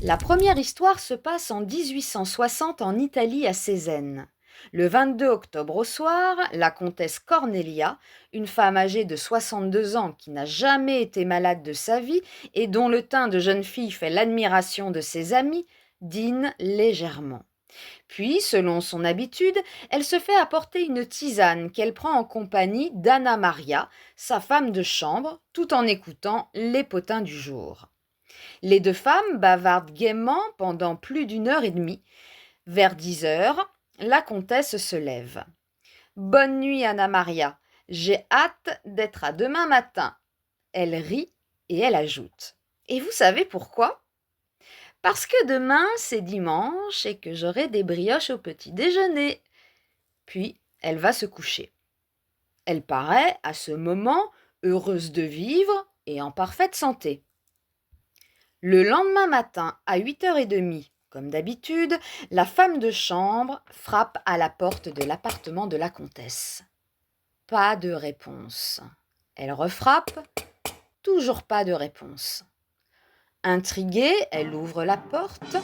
La première histoire se passe en 1860 en Italie à Cézanne. Le 22 octobre au soir, la comtesse Cornelia, une femme âgée de 62 ans qui n'a jamais été malade de sa vie et dont le teint de jeune fille fait l'admiration de ses amis, dîne légèrement. Puis, selon son habitude, elle se fait apporter une tisane qu'elle prend en compagnie d'Anna Maria, sa femme de chambre, tout en écoutant les potins du jour. Les deux femmes bavardent gaiement pendant plus d'une heure et demie. Vers 10 heures, la comtesse se lève. Bonne nuit, Anna Maria. J'ai hâte d'être à demain matin. Elle rit et elle ajoute. Et vous savez pourquoi? Parce que demain, c'est dimanche et que j'aurai des brioches au petit déjeuner. Puis, elle va se coucher. Elle paraît, à ce moment, heureuse de vivre et en parfaite santé. Le lendemain matin, à 8h30, comme d'habitude, la femme de chambre frappe à la porte de l'appartement de la comtesse. Pas de réponse. Elle refrappe, toujours pas de réponse. Intriguée, elle ouvre la porte.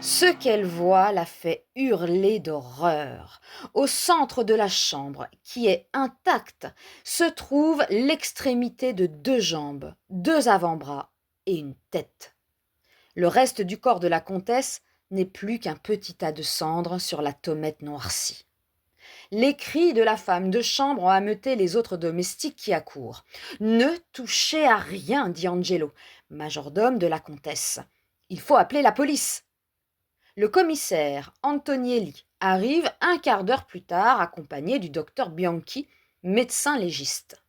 Ce qu'elle voit la fait hurler d'horreur. Au centre de la chambre, qui est intacte, se trouve l'extrémité de 2 jambes, 2 avant-bras et une tête. Le reste du corps de la comtesse n'est plus qu'un petit tas de cendres sur la tomette noircie. Les cris de la femme de chambre ont ameuté les autres domestiques qui accourent. « Ne touchez à rien, dit Angelo, majordome de la comtesse. Il faut appeler la police. » Le commissaire Antonielli arrive un quart d'heure plus tard accompagné du docteur Bianchi, médecin légiste.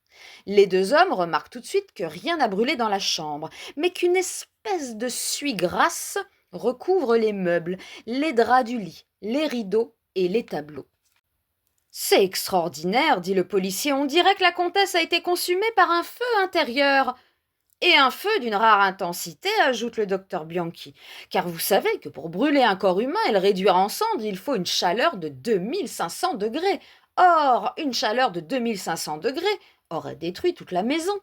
Les deux hommes remarquent tout de suite que rien n'a brûlé dans la chambre, mais qu'une espèce de suie grasse recouvre les meubles, les draps du lit, les rideaux et les tableaux. « C'est extraordinaire, dit le policier, on dirait que la comtesse a été consumée par un feu intérieur. » Et un feu d'une rare intensité, ajoute le docteur Bianchi, car vous savez que pour brûler un corps humain et le réduire en cendres, il faut une chaleur de 2500 degrés. Or, une chaleur de 2500 degrés aurait détruit toute la maison.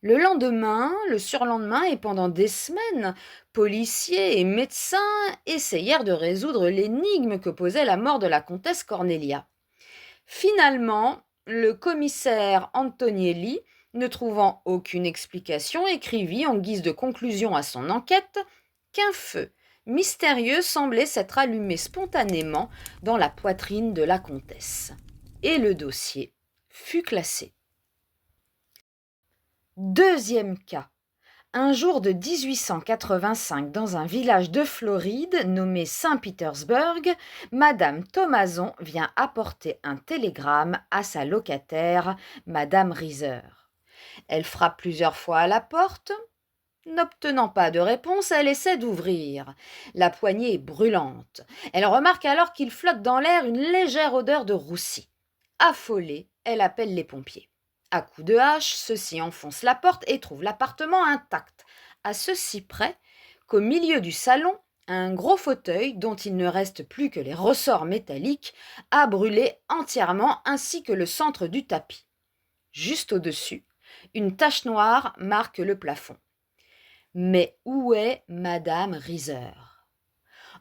Le lendemain, le surlendemain et pendant des semaines, policiers et médecins essayèrent de résoudre l'énigme que posait la mort de la comtesse Cornelia. Finalement, le commissaire Antonielli, ne trouvant aucune explication, écrivit en guise de conclusion à son enquête qu'un feu mystérieux semblait s'être allumé spontanément dans la poitrine de la comtesse. Et le dossier fut classé. Deuxième cas. Un jour de 1885, dans un village de Floride nommé Saint-Petersburg, Madame Thomason vient apporter un télégramme à sa locataire, Madame Reiser. Elle frappe plusieurs fois à la porte. N'obtenant pas de réponse, elle essaie d'ouvrir. La poignée est brûlante. Elle remarque alors qu'il flotte dans l'air une légère odeur de roussi. Affolée, elle appelle les pompiers. À coups de hache, ceux-ci enfoncent la porte et trouvent l'appartement intact, à ceci près qu'au milieu du salon, un gros fauteuil, dont il ne reste plus que les ressorts métalliques, a brûlé entièrement ainsi que le centre du tapis. Juste au-dessus, une tache noire marque le plafond. Mais où est Madame Reiser?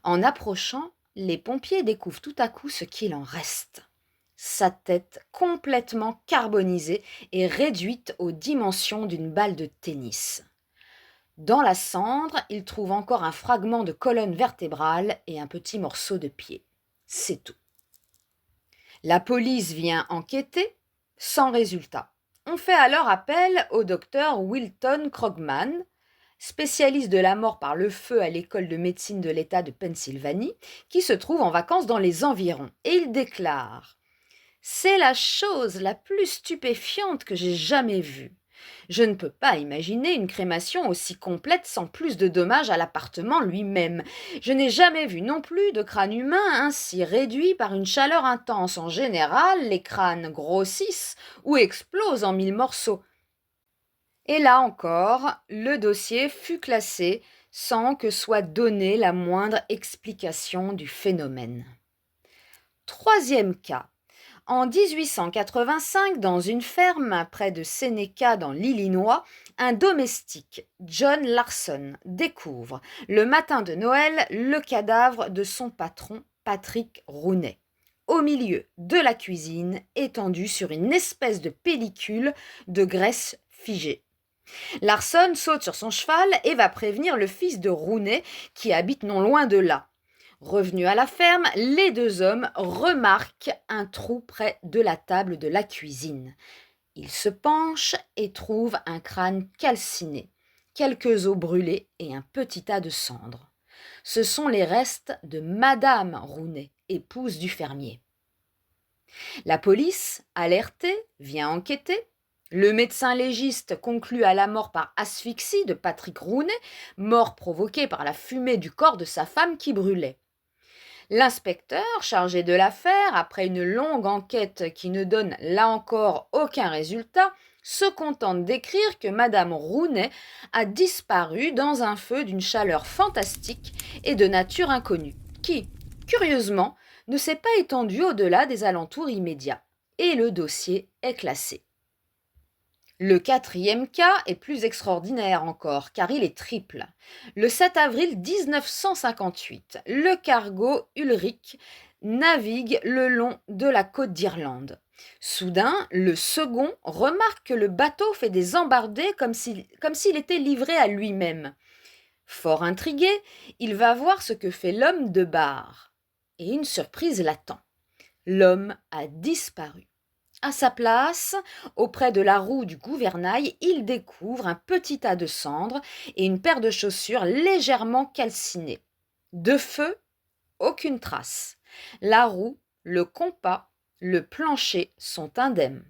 En approchant, les pompiers découvrent tout à coup ce qu'il en reste. Sa tête complètement carbonisée et réduite aux dimensions d'une balle de tennis. Dans la cendre, ils trouvent encore un fragment de colonne vertébrale et un petit morceau de pied. C'est tout. La police vient enquêter, sans résultat. On fait alors appel au docteur Wilton Krogman, spécialiste de la mort par le feu à l'école de médecine de l'État de Pennsylvanie, qui se trouve en vacances dans les environs. Et il déclare « C'est la chose la plus stupéfiante que j'ai jamais vue. Je ne peux pas imaginer une crémation aussi complète sans plus de dommages à l'appartement lui-même. Je n'ai jamais vu non plus de crâne humain ainsi réduit par une chaleur intense. En général, les crânes grossissent ou explosent en 1000 morceaux. » Et là encore, le dossier fut classé sans que soit donnée la moindre explication du phénomène. Troisième cas. En 1885, dans une ferme près de Seneca dans l'Illinois, un domestique, John Larson, découvre, le matin de Noël, le cadavre de son patron, Patrick Rooney, au milieu de la cuisine, étendu sur une espèce de pellicule de graisse figée. Larson saute sur son cheval et va prévenir le fils de Rooney, qui habite non loin de là. Revenus à la ferme, les deux hommes remarquent un trou près de la table de la cuisine. Ils se penchent et trouvent un crâne calciné, quelques os brûlés et un petit tas de cendres. Ce sont les restes de Madame Rooney, épouse du fermier. La police, alertée, vient enquêter. Le médecin légiste conclut à la mort par asphyxie de Patrick Rooney, mort provoquée par la fumée du corps de sa femme qui brûlait. L'inspecteur, chargé de l'affaire, après une longue enquête qui ne donne là encore aucun résultat, se contente d'écrire que Madame Rooney a disparu dans un feu d'une chaleur fantastique et de nature inconnue, qui, curieusement, ne s'est pas étendu au-delà des alentours immédiats, et le dossier est classé. Le quatrième cas est plus extraordinaire encore, car il est triple. Le 7 avril 1958, le cargo Ulrich navigue le long de la côte d'Irlande. Soudain, le second remarque que le bateau fait des embardées comme s'il était livré à lui-même. Fort intrigué, il va voir ce que fait l'homme de bar. Et une surprise l'attend. L'homme a disparu. À sa place, auprès de la roue du gouvernail, il découvre un petit tas de cendres et une paire de chaussures légèrement calcinées. De feu, aucune trace. La roue, le compas, le plancher sont indemnes.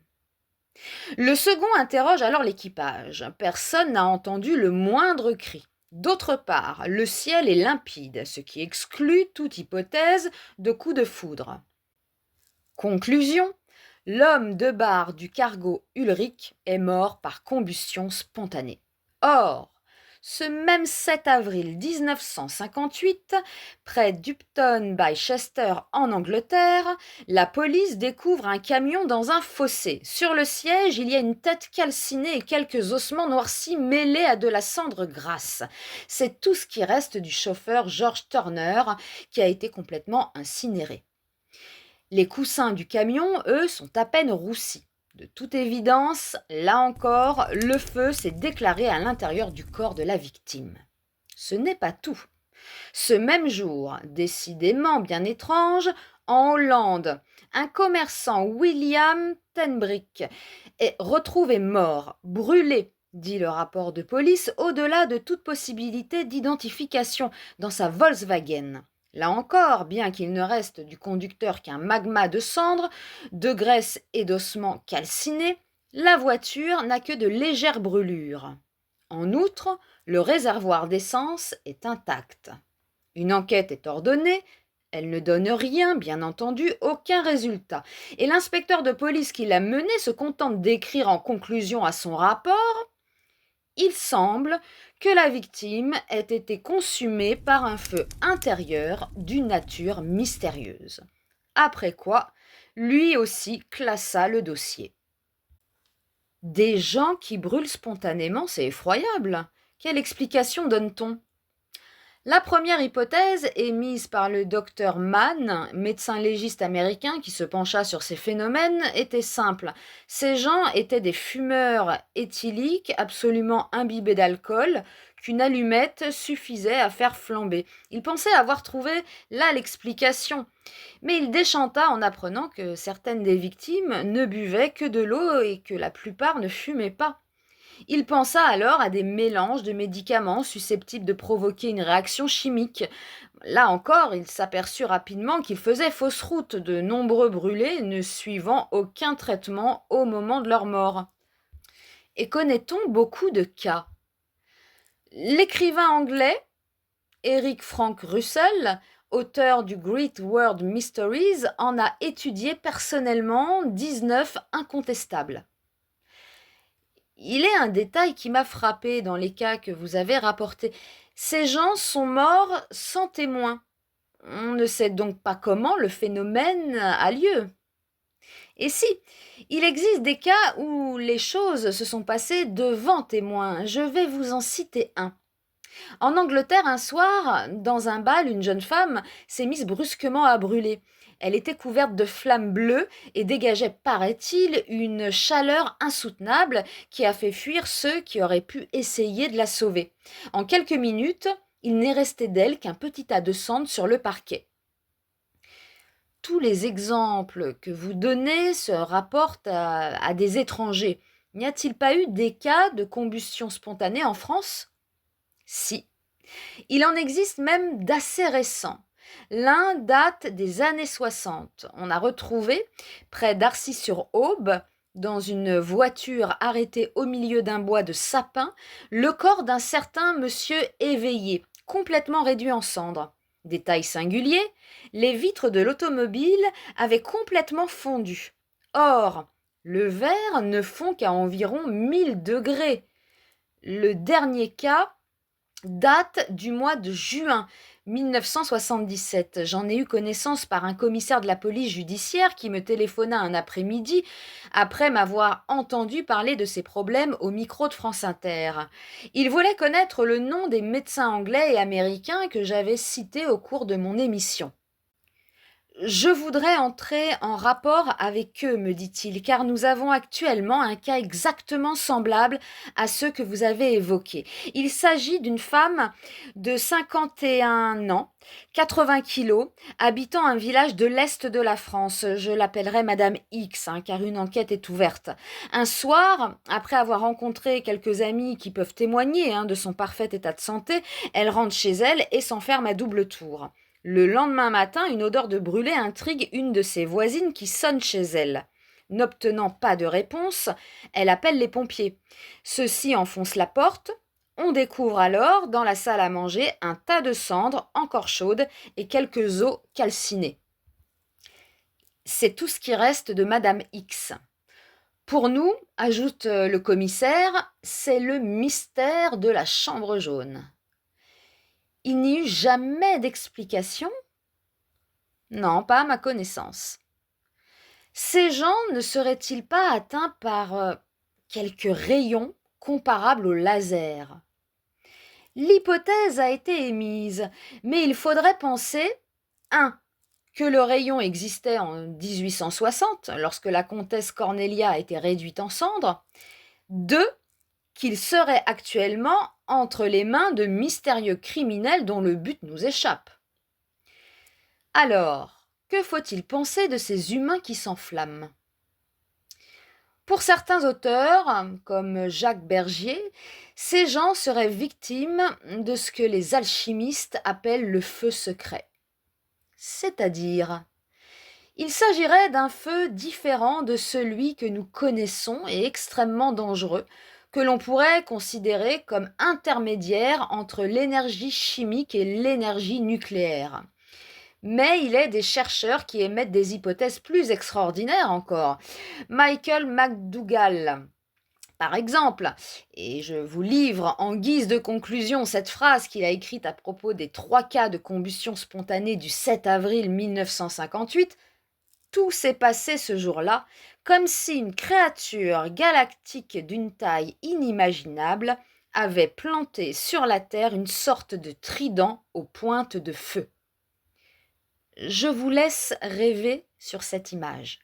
Le second interroge alors l'équipage. Personne n'a entendu le moindre cri. D'autre part, le ciel est limpide, ce qui exclut toute hypothèse de coup de foudre. Conclusion, l'homme de bar du cargo Ulrich est mort par combustion spontanée. Or, ce même 7 avril 1958, près d'Upton by Chester en Angleterre, la police découvre un camion dans un fossé. Sur le siège, il y a une tête calcinée et quelques ossements noircis mêlés à de la cendre grasse. C'est tout ce qui reste du chauffeur George Turner, qui a été complètement incinéré. Les coussins du camion, eux, sont à peine roussis. De toute évidence, là encore, le feu s'est déclaré à l'intérieur du corps de la victime. Ce n'est pas tout. Ce même jour, décidément bien étrange, en Hollande, un commerçant, William Tenbrick, est retrouvé mort, brûlé, dit le rapport de police, au-delà de toute possibilité d'identification, dans sa Volkswagen. Là encore, bien qu'il ne reste du conducteur qu'un magma de cendres, de graisse et d'ossements calcinés, la voiture n'a que de légères brûlures. En outre, le réservoir d'essence est intact. Une enquête est ordonnée, elle ne donne rien, bien entendu, aucun résultat. Et l'inspecteur de police qui l'a menée se contente d'écrire en conclusion à son rapport « Il semble que la victime ait été consumée par un feu intérieur d'une nature mystérieuse. » Après quoi, lui aussi classa le dossier. Des gens qui brûlent spontanément, c'est effroyable. Quelle explication donne-t-on ? La première hypothèse, émise par le docteur Mann, médecin légiste américain qui se pencha sur ces phénomènes, était simple. Ces gens étaient des fumeurs éthyliques absolument imbibés d'alcool qu'une allumette suffisait à faire flamber. Il pensait avoir trouvé là l'explication, mais il déchanta en apprenant que certaines des victimes ne buvaient que de l'eau et que la plupart ne fumaient pas. Il pensa alors à des mélanges de médicaments susceptibles de provoquer une réaction chimique. Là encore, il s'aperçut rapidement qu'il faisait fausse route, de nombreux brûlés ne suivant aucun traitement au moment de leur mort. Et connaît-on beaucoup de cas ? L'écrivain anglais Eric Frank Russell, auteur du Great World Mysteries, en a étudié personnellement 19 incontestables. Il est un détail qui m'a frappé dans les cas que vous avez rapportés. Ces gens sont morts sans témoin. On ne sait donc pas comment le phénomène a lieu. Et si, il existe des cas où les choses se sont passées devant témoins. Je vais vous en citer un. En Angleterre, un soir, dans un bal, une jeune femme s'est mise brusquement à brûler. Elle était couverte de flammes bleues et dégageait, paraît-il, une chaleur insoutenable qui a fait fuir ceux qui auraient pu essayer de la sauver. En quelques minutes, il n'est resté d'elle qu'un petit tas de cendres sur le parquet. Tous les exemples que vous donnez se rapportent à des étrangers. N'y a-t-il pas eu des cas de combustion spontanée en France? Si. Il en existe même d'assez récents. L'un date des années 60. On a retrouvé, près d'Arcis-sur-Aube, dans une voiture arrêtée au milieu d'un bois de sapins, le corps d'un certain monsieur éveillé, complètement réduit en cendres. Détail singulier, les vitres de l'automobile avaient complètement fondu. Or, le verre ne fond qu'à environ 1000 degrés. Le dernier cas date du mois de juin 1977. J'en ai eu connaissance par un commissaire de la police judiciaire qui me téléphona un après-midi après m'avoir entendu parler de ses problèmes au micro de France Inter. Il voulait connaître le nom des médecins anglais et américains que j'avais cités au cours de mon émission. Je voudrais entrer en rapport avec eux, me dit-il, car nous avons actuellement un cas exactement semblable à ceux que vous avez évoqués. Il s'agit d'une femme de 51 ans, 80 kilos, habitant un village de l'Est de la France. Je l'appellerai Madame X, car une enquête est ouverte. Un soir, après avoir rencontré quelques amis qui peuvent témoigner de son parfait état de santé, elle rentre chez elle et s'enferme à double tour. Le lendemain matin, une odeur de brûlé intrigue une de ses voisines qui sonne chez elle. N'obtenant pas de réponse, elle appelle les pompiers. Ceux-ci enfoncent la porte. On découvre alors, dans la salle à manger, un tas de cendres encore chaudes et quelques os calcinés. C'est tout ce qui reste de Madame X. Pour nous, ajoute le commissaire, c'est le mystère de la chambre jaune. Il n'y eut jamais d'explication? Non, pas à ma connaissance. Ces gens ne seraient-ils pas atteints par quelques rayons comparables au laser? L'hypothèse a été émise, mais il faudrait penser 1. Que le rayon existait en 1860, lorsque la comtesse Cornelia a été réduite en cendres. 2. Qu'il serait actuellement entre les mains de mystérieux criminels dont le but nous échappe. Alors, que faut-il penser de ces humains qui s'enflamment? Pour certains auteurs, comme Jacques Bergier, ces gens seraient victimes de ce que les alchimistes appellent le feu secret. C'est-à-dire, il s'agirait d'un feu différent de celui que nous connaissons et extrêmement dangereux, que l'on pourrait considérer comme intermédiaire entre l'énergie chimique et l'énergie nucléaire. Mais il est des chercheurs qui émettent des hypothèses plus extraordinaires encore. Michael McDougall, par exemple, et je vous livre en guise de conclusion cette phrase qu'il a écrite à propos des 3 cas de combustion spontanée du 7 avril 1958, tout s'est passé ce jour-là comme si une créature galactique d'une taille inimaginable avait planté sur la Terre une sorte de trident aux pointes de feu. Je vous laisse rêver sur cette image.